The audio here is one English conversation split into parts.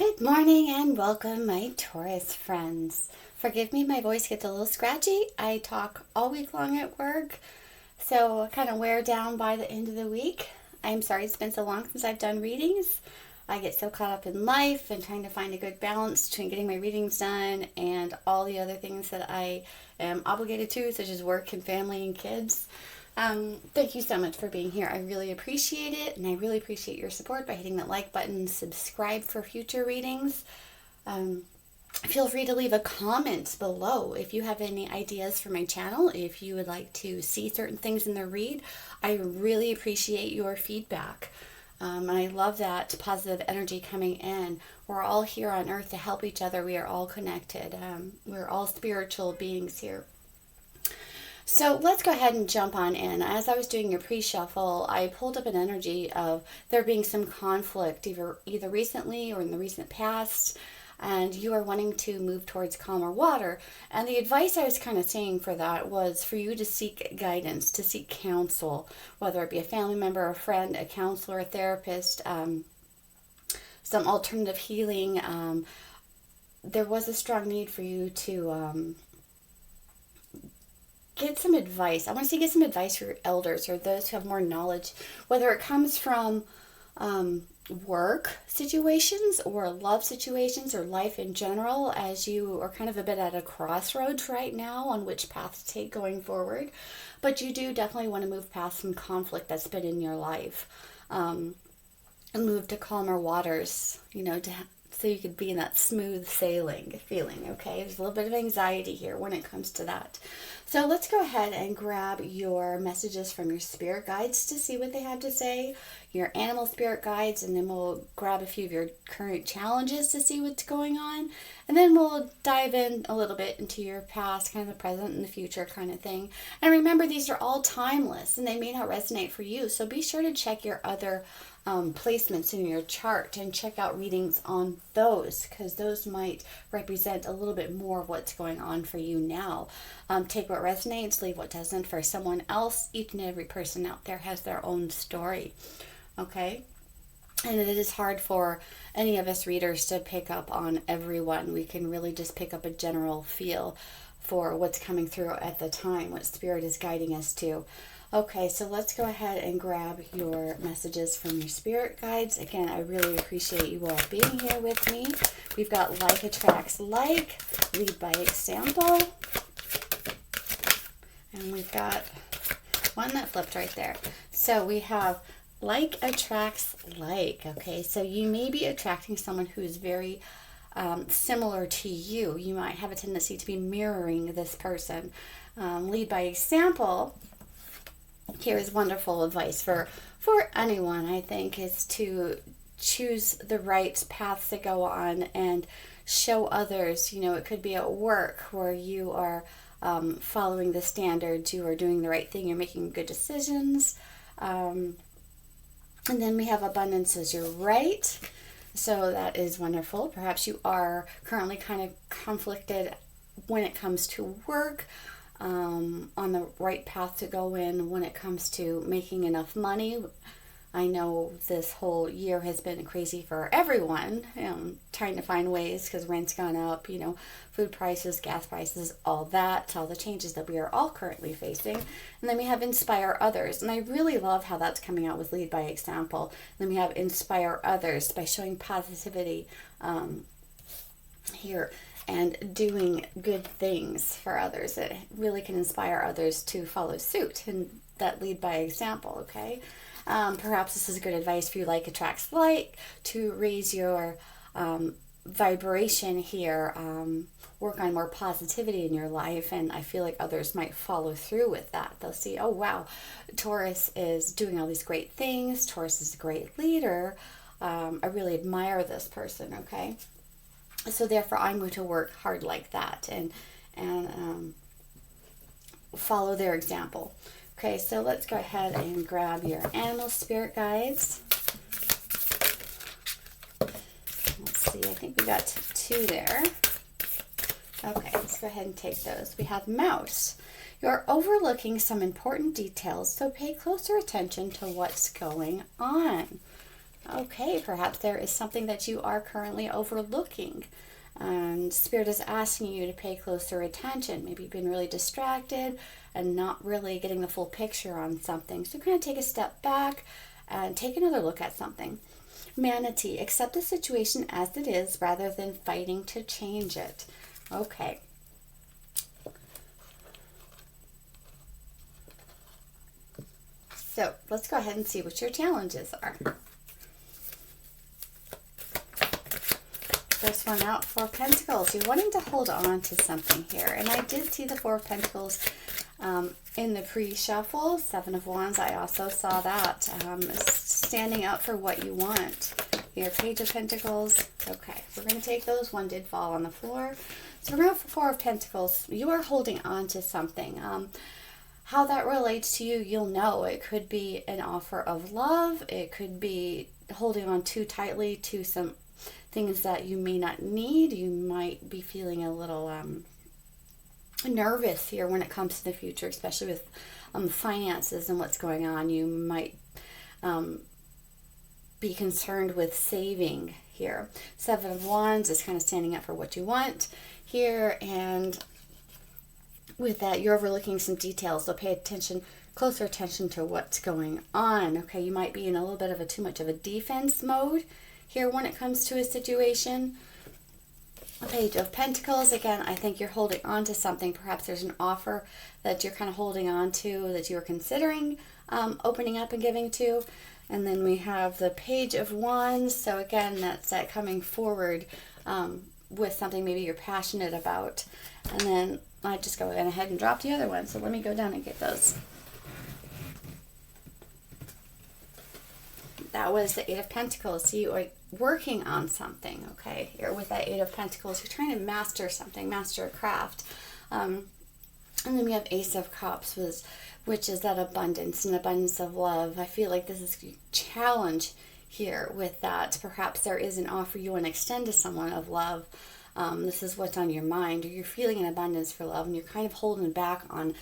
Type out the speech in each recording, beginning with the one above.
Good morning and welcome, my Taurus friends. Forgive me, my voice gets a little scratchy. I talk all week long at work, so I kind of wear down by the end of the week. I'm sorry it's been so long since I've done readings. I get so caught up in life and trying to find a good balance between getting my readings done and all the other things that I am obligated to, such as work and family and kids. Thank you so much for being here. I really appreciate it, and I really appreciate your support by hitting that like button, subscribe for future readings. Feel free to leave a comment below if you have any ideas for my channel, if you would like to see certain things in the read. I really appreciate your feedback. And I love that positive energy coming in. We're all here on earth to help each other. We are all connected. We're all spiritual beings here. So let's go ahead and jump on in. As I was doing your pre-shuffle, I pulled up an energy of there being some conflict either recently or in the recent past, and you are wanting to move towards calmer water. And the advice I was kind of saying for that was for you to seek guidance, to seek counsel, whether it be a family member, a friend, a counselor, a therapist, some alternative healing. There was a strong need for you to get some advice. I want to say get some advice for your elders or those who have more knowledge, whether it comes from work situations or love situations or life in general, as you are kind of a bit at a crossroads right now on which path to take going forward. But you do definitely want to move past some conflict that's been in your life, and move to calmer waters, so you could be in that smooth sailing feeling, okay? There's a little bit of anxiety here when it comes to that. So let's go ahead and grab your messages from your spirit guides to see what they have to say, your animal spirit guides, and then we'll grab a few of your current challenges to see what's going on. And then we'll dive in a little bit into your past, kind of the present and the future kind of thing. And remember, these are all timeless and they may not resonate for you. So be sure to check your other placements in your chart and check out readings on those, because those might represent a little bit more of what's going on for you now. Take what resonates, leave what doesn't for someone else. Each and every person out there has their own story, okay? And it is hard for any of us readers to pick up on everyone. We can really just pick up a general feel for what's coming through at the time, what spirit is guiding us to. Okay, so let's go ahead and grab your messages from your spirit guides. Again, I really appreciate you all being here with me. We've got like attracts like, lead by example. And we've got one that flipped right there. So we have like attracts like, okay? So you may be attracting someone who is very similar to you. You might have a tendency to be mirroring this person. Lead by example. Here is wonderful advice for anyone, I think, is to choose the right path to go on and show others. It could be at work where you are following the standards, you are doing the right thing, you're making good decisions. And then we have abundance as your right. So that is wonderful. Perhaps you are currently kind of conflicted when it comes to work. On the right path to go in when it comes to making enough money. I know this whole year has been crazy for everyone, trying to find ways because rent's gone up, food prices, gas prices, all the changes that we are all currently facing. And then we have inspire others. And I really love how that's coming out with lead by example. And then we have inspire others by showing positivity here. And doing good things for others. It really can inspire others to follow suit and that lead by example, okay? Perhaps this is good advice for you, like attracts like, to raise your vibration here, work on more positivity in your life, and I feel like others might follow through with that. They'll see, oh wow, Taurus is doing all these great things, Taurus is a great leader, I really admire this person, okay? So therefore, I'm going to work hard like that and follow their example. Okay, so let's go ahead and grab your animal spirit guides. Let's see, I think we got 2 there. Okay, let's go ahead and take those. We have mouse. You're overlooking some important details, so pay closer attention to what's going on. Okay, perhaps there is something that you are currently overlooking, and Spirit is asking you to pay closer attention. Maybe you've been really distracted and not really getting the full picture on something. So kind of take a step back and take another look at something. Manatee, accept the situation as it is rather than fighting to change it. Okay. So let's go ahead and see what your challenges are. First one out, Four of Pentacles. You're wanting to hold on to something here. And I did see the Four of Pentacles in the pre-shuffle. Seven of Wands, I also saw that. Standing up for what you want. Here, Page of Pentacles. Okay, we're going to take those. One did fall on the floor. So we're going for Four of Pentacles. You are holding on to something. How that relates to you, you'll know. It could be an offer of love. It could be holding on too tightly to some things that you may not need. You might be feeling a little nervous here when it comes to the future, especially with finances and what's going on. You might be concerned with saving here. Seven of Wands is kind of standing up for what you want here, and with that, you're overlooking some details, so pay attention, closer attention to what's going on. Okay, you might be in a little bit of too much of a defense mode here when it comes to a situation. A Page of Pentacles, again, I think you're holding on to something. Perhaps there's an offer that you're kind of holding on to, that you're considering opening up and giving to. And then we have the Page of Wands. So again, that's that coming forward with something maybe you're passionate about. And then I just go ahead and drop the other one. So let me go down and get those. That was the Eight of Pentacles. So you are working on something, okay? Here with that Eight of Pentacles, you're trying to master something, master a craft. And then we have Ace of Cups, which is that abundance, an abundance of love. I feel like this is a challenge here with that. Perhaps there is an offer you want to extend to someone of love. This is what's on your mind, or you're feeling an abundance for love and you're kind of holding back on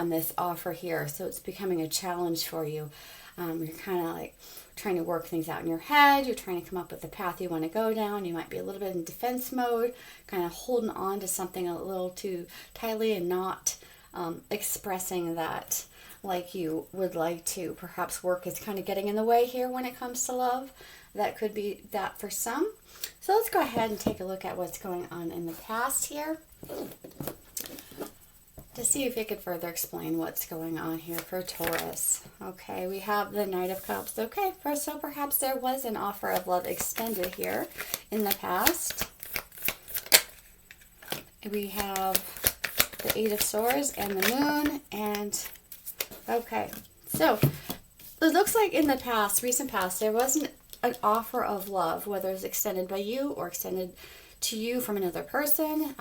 this offer here. So it's becoming a challenge for you. You're kind of like trying to work things out in your head. You're trying to come up with the path you want to go down. You might be a little bit in defense mode, kind of holding on to something a little too tightly and not expressing that like you would like to. Perhaps work is kind of getting in the way here when it comes to love. That could be that for some. So let's go ahead and take a look at what's going on in the past here to see if it could further explain what's going on here for Taurus. Okay, we have the Knight of Cups. Okay, so perhaps there was an offer of love extended here in the past. We have the Eight of Swords and the Moon, and okay, so it looks like in the past, recent past, there wasn't an offer of love, whether it's extended by you or extended to you from another person.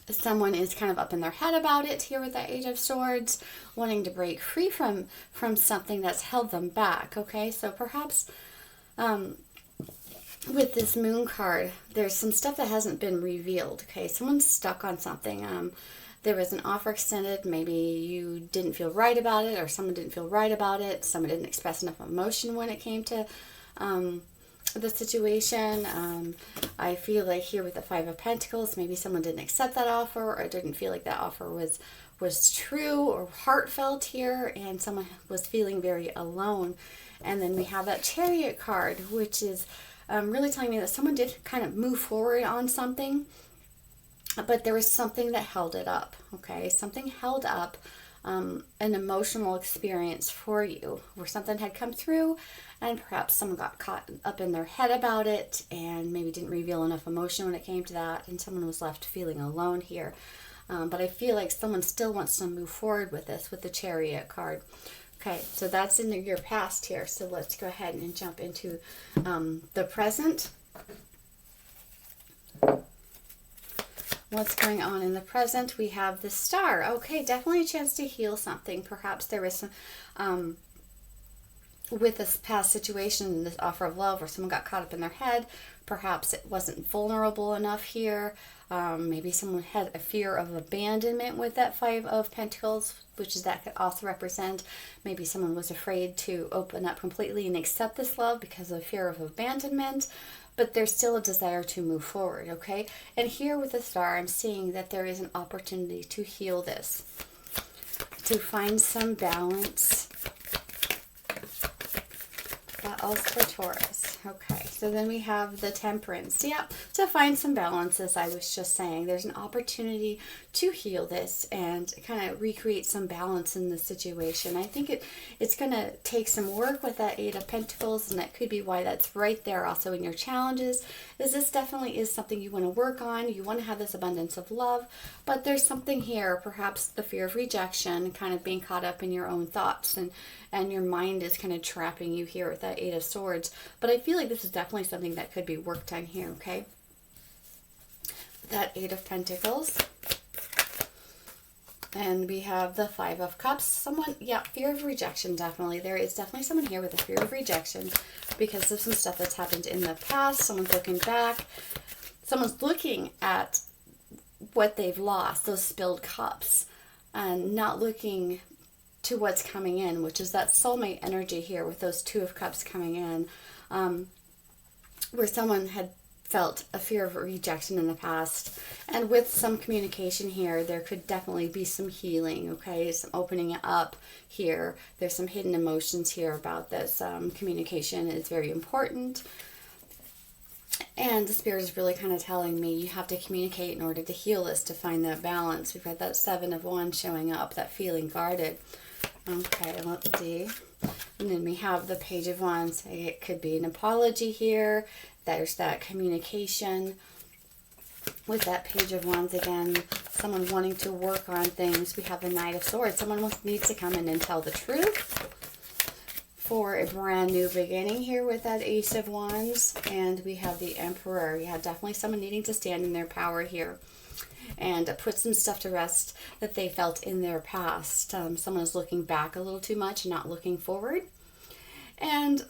Someone is kind of up in their head about it here with that Eight of Swords, wanting to break free from something that's held them back. Okay, so perhaps with this Moon card, there's some stuff that hasn't been revealed. Okay, someone's stuck on something. There was an offer extended. Maybe you didn't feel right about it, or someone didn't feel right about it. Someone didn't express enough emotion when it came to the situation. I feel like here with the Five of Pentacles, maybe someone didn't accept that offer, or didn't feel like that offer was true or heartfelt here, and someone was feeling very alone. And then we have that Chariot card, which is really telling me that someone did kind of move forward on something, but there was something that held it up. Okay, something held up an emotional experience for you, where something had come through and perhaps someone got caught up in their head about it and maybe didn't reveal enough emotion when it came to that, and someone was left feeling alone here. But I feel like someone still wants to move forward with this, with the Chariot card. Okay, so that's in your past here. So let's go ahead and jump into the present. What's going on in the present? We have the Star. Okay, definitely a chance to heal something. Perhaps there was some with this past situation, this offer of love, where someone got caught up in their head. Perhaps it wasn't vulnerable enough here. Maybe someone had a fear of abandonment with that Five of Pentacles, which is that could also represent maybe someone was afraid to open up completely and accept this love because of fear of abandonment. But there's still a desire to move forward, okay? And here with the Star, I'm seeing that there is an opportunity to heal this, to find some balance. That else for Taurus. Okay, so then we have the Temperance. Yeah, to find some balance, as I was just saying. There's an opportunity to heal this and kind of recreate some balance in the situation. I think it's going to take some work with that Eight of Pentacles, and that could be why that's right there also in your challenges. This definitely is something you want to work on. You want to have this abundance of love, but there's something here, perhaps the fear of rejection, kind of being caught up in your own thoughts, and your mind is kind of trapping you here with that Eight of Swords. But I feel like this is definitely something that could be worked on here, okay? That Eight of Pentacles. And we have the Five of Cups. Someone, yeah, fear of rejection, definitely. There is definitely someone here with a fear of rejection because of some stuff that's happened in the past. Someone's looking back. Someone's looking at what they've lost, those spilled cups, and not looking to what's coming in, which is that soulmate energy here with those Two of Cups coming in, where someone had felt a fear of rejection in the past. And with some communication here, there could definitely be some healing, okay? Some opening it up here. There's some hidden emotions here about this. Communication is very important. And the Spirit is really kind of telling me you have to communicate in order to heal this, to find that balance. We've got that Seven of Wands showing up, that feeling guarded. Okay, let's see. And then we have the Page of Wands. It could be an apology here. There's that communication with that Page of Wands again. Someone wanting to work on things. We have the Knight of Swords. Someone needs to come in and tell the truth for a brand new beginning here with that Ace of Wands. And we have the Emperor. Yeah, definitely someone needing to stand in their power here and put some stuff to rest that they felt in their past. Someone is looking back a little too much and not looking forward. And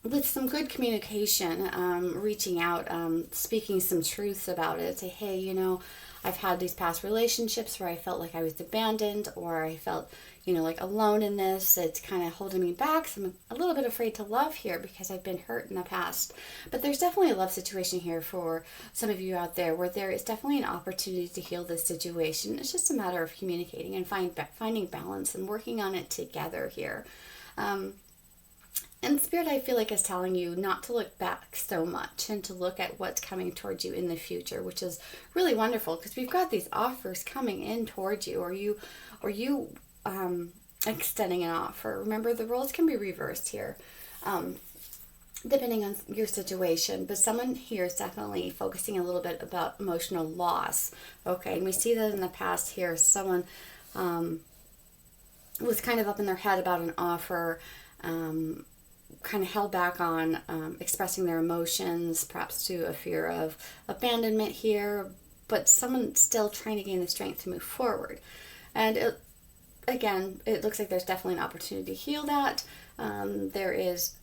with some good communication, reaching out, speaking some truths about it. Say, hey, you know, I've had these past relationships where I felt like I was abandoned, or I felt, you know, like alone in this. It's kind of holding me back. So I'm a little bit afraid to love here because I've been hurt in the past. But there's definitely a love situation here for some of you out there where there is definitely an opportunity to heal this situation. It's just a matter of communicating and finding balance and working on it together here. And Spirit, I feel like, is telling you not to look back so much and to look at what's coming towards you in the future, which is really wonderful because we've got these offers coming in towards you, or you extending an offer. Remember, the roles can be reversed here, depending on your situation. But someone here is definitely focusing a little bit about emotional loss. Okay, and we see that in the past here. Someone was kind of up in their head about an offer. Kind of held back on expressing their emotions, perhaps to a fear of abandonment here, but someone still trying to gain the strength to move forward. And it looks like there's definitely an opportunity to heal that. There is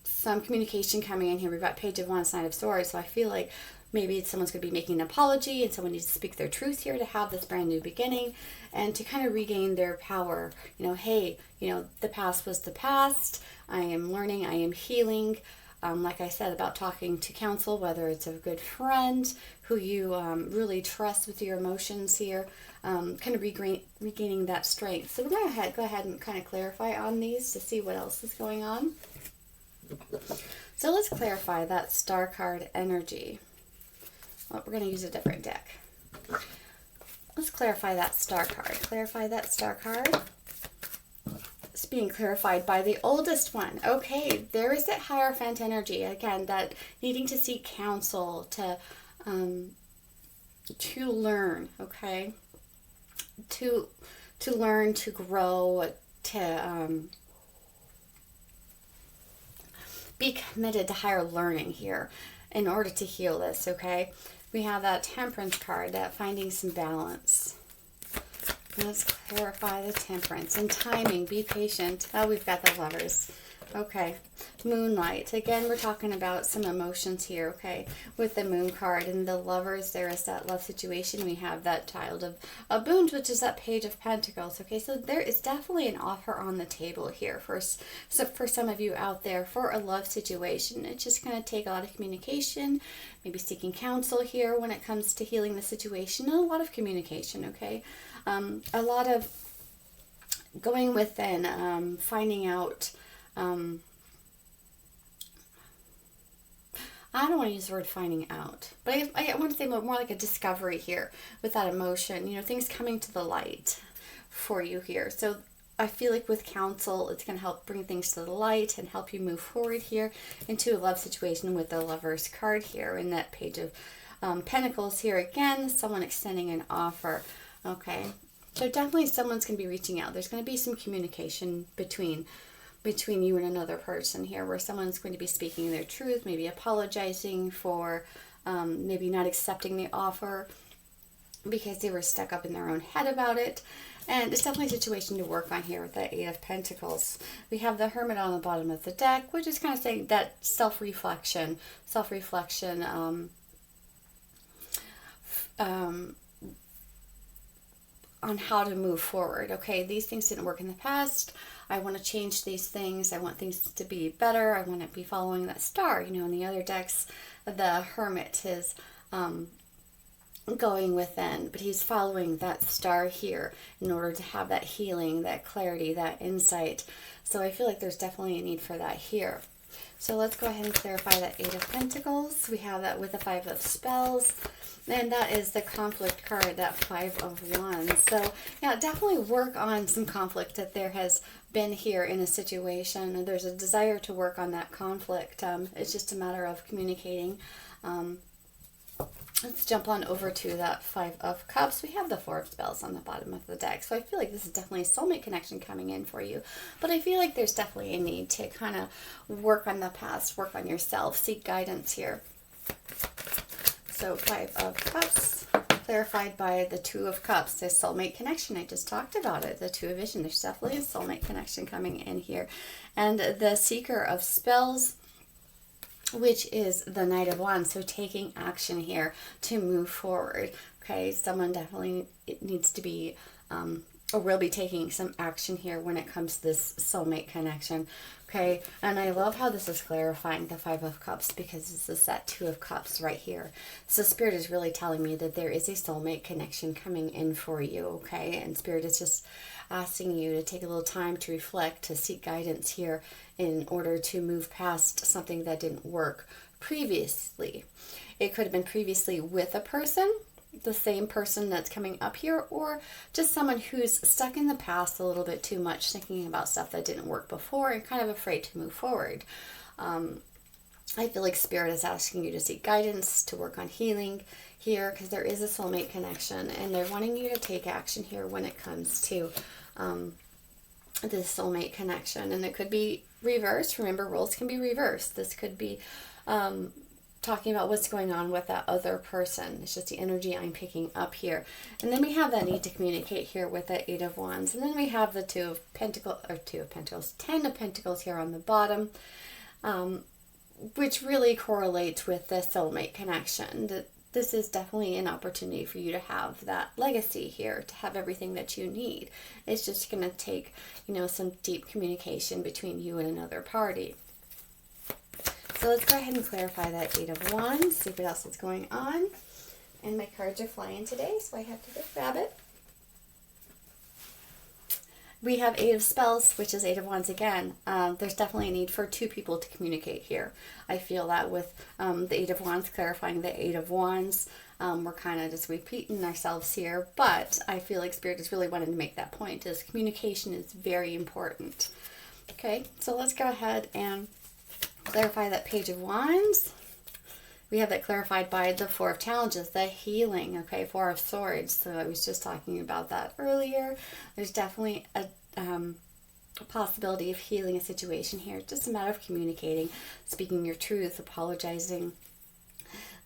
some communication coming in here. We've got Page of Wands, Knight of Swords, so I feel like maybe someone's going to be making an apology and someone needs to speak their truth here to have this brand new beginning and to kind of regain their power. You know, hey, you know, the past was the past. I am learning. I am healing. Like I said about talking to counsel, whether it's a good friend who you really trust with your emotions here, kind of regaining that strength. So go ahead and kind of clarify on these to see what else is going on. So let's clarify that Star card energy. Well, we're going to use a different deck. Let's clarify that Star card. Clarify that Star card. It's being clarified by the oldest one. Okay, there is that Hierophant energy. Again, that needing to seek counsel, to learn, okay? To learn, to grow, to be committed to higher learning here in order to heal this, okay? We have that Temperance card, that finding some balance. Let's clarify the Temperance and timing. Be patient. Oh, we've got the Lovers. Okay. Moonlight. Again, we're talking about some emotions here, okay? With the Moon card and the Lovers, there is that love situation. We have that Child of Boons, which is that Page of Pentacles, okay? So there is definitely an offer on the table here so for some of you out there for a love situation. It's just going to take a lot of communication, maybe seeking counsel here when it comes to healing the situation, and a lot of communication, okay? A lot of going within, finding out. I don't want to use the word finding out, but I want to say more like a discovery here with that emotion, things coming to the light for you here. So I feel like with counsel, it's going to help bring things to the light and help you move forward here into a love situation with the Lover's card here in that Page of Pentacles here. Again, someone extending an offer. Okay, so definitely someone's going to be reaching out. There's going to be some communication between you and another person here, where someone's going to be speaking their truth, maybe apologizing for maybe not accepting the offer because they were stuck up in their own head about it. And it's definitely a situation to work on here with the Eight of Pentacles. We have the Hermit on the bottom of the deck, which is kind of saying that self-reflection on how to move forward. Okay, these things didn't work in the past. I want to change these things. I want things to be better. I want to be following that star. In the other decks, the Hermit is going within, but he's following that star here in order to have that healing, that clarity, that insight. So I feel like there's definitely a need for that here. So let's go ahead and clarify that Eight of Pentacles. We have that with the Five of Spells. And that is the conflict card, that Five of Wands. So, yeah, definitely work on some conflict that there has been here in a situation. And there's a desire to work on that conflict. It's just a matter of communicating. Let's jump on over to that Five of Cups. We have the Four of Spells on the bottom of the deck. So I feel like this is definitely a soulmate connection coming in for you. But I feel like there's definitely a need to kind of work on the past, work on yourself, seek guidance here. So Five of Cups, clarified by the Two of Cups, the soulmate connection. I just talked about it, the Two of Vision. There's definitely a soulmate connection coming in here. And the Seeker of Spells, which is the Knight of Wands. So taking action here to move forward. Okay, someone definitely needs to be, or will be taking some action here when it comes to this soulmate connection. Okay, and I love how this is clarifying the Five of Cups, because this is that Two of Cups right here. So Spirit is really telling me that there is a soulmate connection coming in for you, okay? And Spirit is just asking you to take a little time to reflect, to seek guidance here in order to move past something that didn't work previously. It could have been previously with a person, the same person that's coming up here, or just someone who's stuck in the past a little bit too much, thinking about stuff that didn't work before and kind of afraid to move forward. I feel like Spirit is asking you to seek guidance, to work on healing here, because there is a soulmate connection, and they're wanting you to take action here when it comes to this soulmate connection. And it could be reversed. Remember, roles can be reversed. This could be talking about what's going on with that other person. It's just the energy I'm picking up here. And then we have that need to communicate here with the Eight of Wands. And then we have the Ten of Pentacles here on the bottom, which really correlates with the soulmate connection. This is definitely an opportunity for you to have that legacy here, to have everything that you need. It's just going to take, some deep communication between you and another party. So let's go ahead and clarify that Eight of Wands, see what else is going on. And my cards are flying today, so I have to go grab it. We have Eight of Spells, which is Eight of Wands again. There's definitely a need for two people to communicate here. I feel that with the Eight of Wands, clarifying the Eight of Wands, we're kind of just repeating ourselves here, but I feel like Spirit is really wanting to make that point, is communication is very important. Okay, so let's go ahead and clarify that Page of Wands. We have that clarified by the Four of Challenges, the healing, okay, Four of Swords. So I was just talking about that earlier. There's definitely a possibility of healing a situation here. It's just a matter of communicating, speaking your truth, apologizing.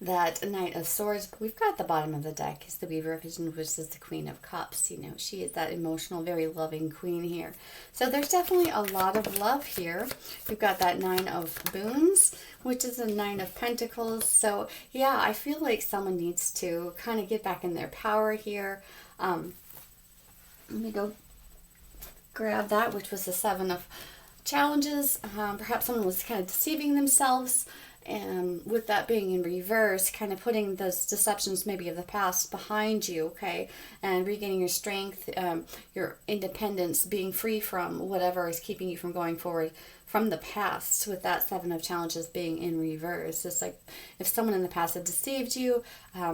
that Knight of Swords. We've got the bottom of the deck is the Weaver of Vision, which is the Queen of Cups. You know, she is that emotional, very loving queen here. So there's definitely a lot of love here. You've got that Nine of Boons, which is a Nine of Pentacles. So yeah, I feel like someone needs to kind of get back in their power here. Let me go grab that, which was the Seven of Challenges. Perhaps someone was kind of deceiving themselves, and with that being in reverse, kind of putting those deceptions maybe of the past behind you, okay, and regaining your strength, your independence, being free from whatever is keeping you from going forward from the past, with that Seven of Challenges being in reverse. It's like if someone in the past had deceived you,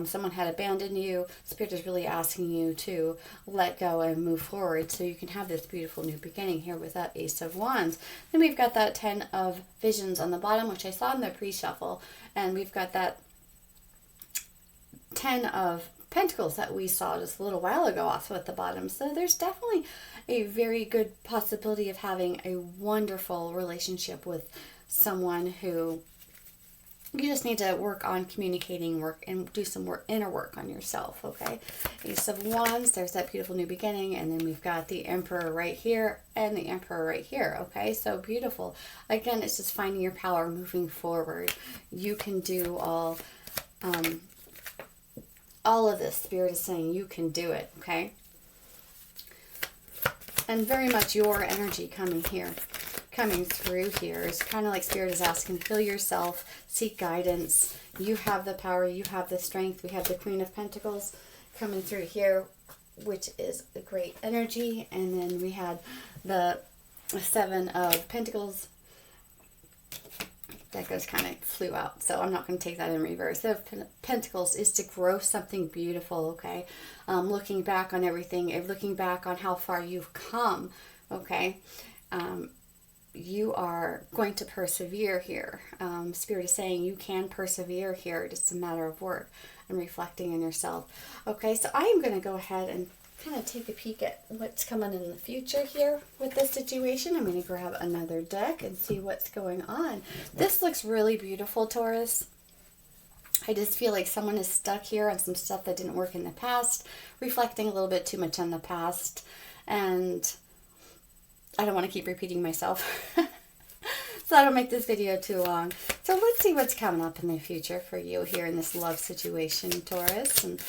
someone had abandoned you, Spirit is really asking you to let go and move forward so you can have this beautiful new beginning here with that Ace of Wands. Then we've got that Ten of Visions on the bottom, which I saw in the pre-shuffle, and we've got that Ten of Pentacles that we saw just a little while ago also at the bottom. So there's definitely a very good possibility of having a wonderful relationship with someone who you just need to work on communicating, work and do some work, inner work on yourself, okay? Ace of Wands, there's that beautiful new beginning, and then we've got the Emperor right here and the Emperor right here, okay? So beautiful. Again, it's just finding your power, moving forward. You can do all of this. Spirit is saying you can do it, okay? And very much your energy coming through here is kind of like Spirit is asking, heal yourself, seek guidance. You have the power, you have the strength. We have the Queen of Pentacles coming through here, which is a great energy. And then we had the Seven of Pentacles. That goes kind of flew out, so I'm not going to take that in reverse. The Pentacles is to grow something beautiful, okay? Looking back on everything, looking back on how far you've come, okay? You are going to persevere here. Spirit is saying you can persevere here. It's a matter of work and reflecting on yourself. Okay, so I am going to go ahead and kind of take a peek at what's coming in the future here with this situation. I'm going to grab another deck and see what's going on. This looks really beautiful, Taurus. I just feel like someone is stuck here on some stuff that didn't work in the past, reflecting a little bit too much on the past, and I don't want to keep repeating myself. So I don't make this video too long. So let's see what's coming up in the future for you here in this love situation, Taurus. And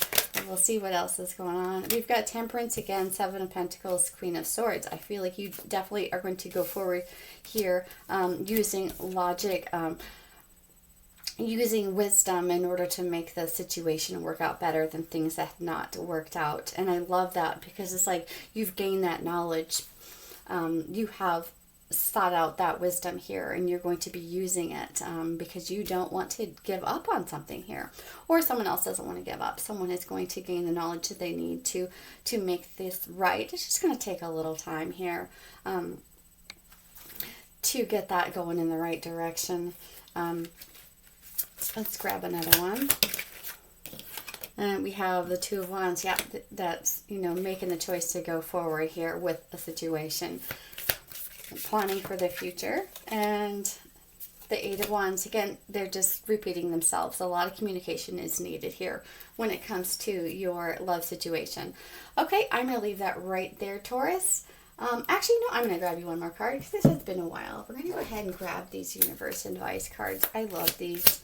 we'll see what else is going on. We've got Temperance again, Seven of Pentacles, Queen of Swords. I feel like you definitely are going to go forward here using logic, using wisdom in order to make the situation work out better than things that have not worked out. And I love that because it's like you've gained that knowledge. You have sought out that wisdom here, and you're going to be using it because you don't want to give up on something here, or someone else doesn't want to give up. Someone is going to gain the knowledge that they need to make this right. It's just going to take a little time here to get that going in the right direction. Let's grab another one. And we have the Two of Wands. Yeah, that's, you know, making the choice to go forward here with a situation. Planning for the future. And the Eight of Wands, again, they're just repeating themselves. A lot of communication is needed here when it comes to your love situation. Okay, I'm going to leave that right there, Taurus. Actually, no, I'm going to grab you one more card because this has been a while. We're going to go ahead and grab these Universe Advice cards. I love these.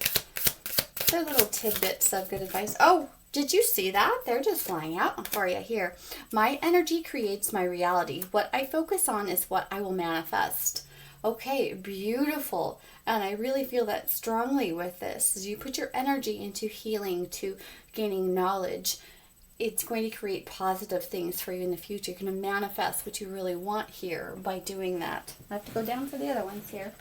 They're little tidbits of good advice. Oh, did you see that? They're just flying out for you here. My energy creates my reality. What I focus on is what I will manifest. Okay, beautiful. And I really feel that strongly with this. As you put your energy into healing, to gaining knowledge, it's going to create positive things for you in the future. You're going to manifest what you really want here by doing that. I have to go down for the other ones here.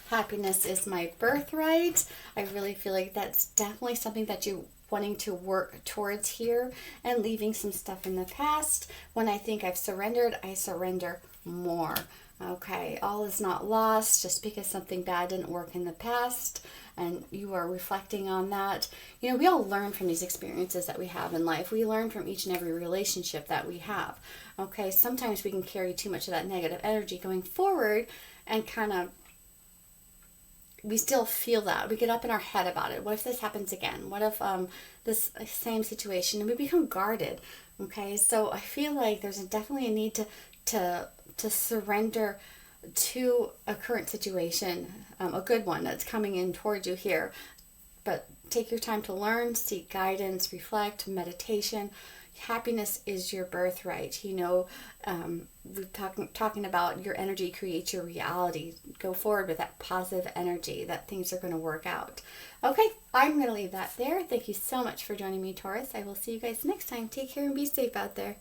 Happiness is my birthright. I really feel like that's definitely something that you're wanting to work towards here, and leaving some stuff in the past. When I think I've surrendered, I surrender more. Okay, all is not lost just because something bad didn't work in the past and you are reflecting on that. You know, we all learn from these experiences that we have in life. We learn from each and every relationship that we have. Okay, sometimes we can carry too much of that negative energy going forward and kind of we still feel that. We get up in our head about it. What if this happens again? What if this same situation? And we become guarded. Okay, so I feel like there's definitely a need to surrender to a current situation, a good one that's coming in towards you here. But take your time to learn, seek guidance, reflect, meditation. Happiness is your birthright. We're talking about your energy creates your reality. Go forward with that positive energy that things are going to work out. Okay, I'm going to leave that there. Thank you so much for joining me, Taurus. I will see you guys next time. Take care and be safe out there.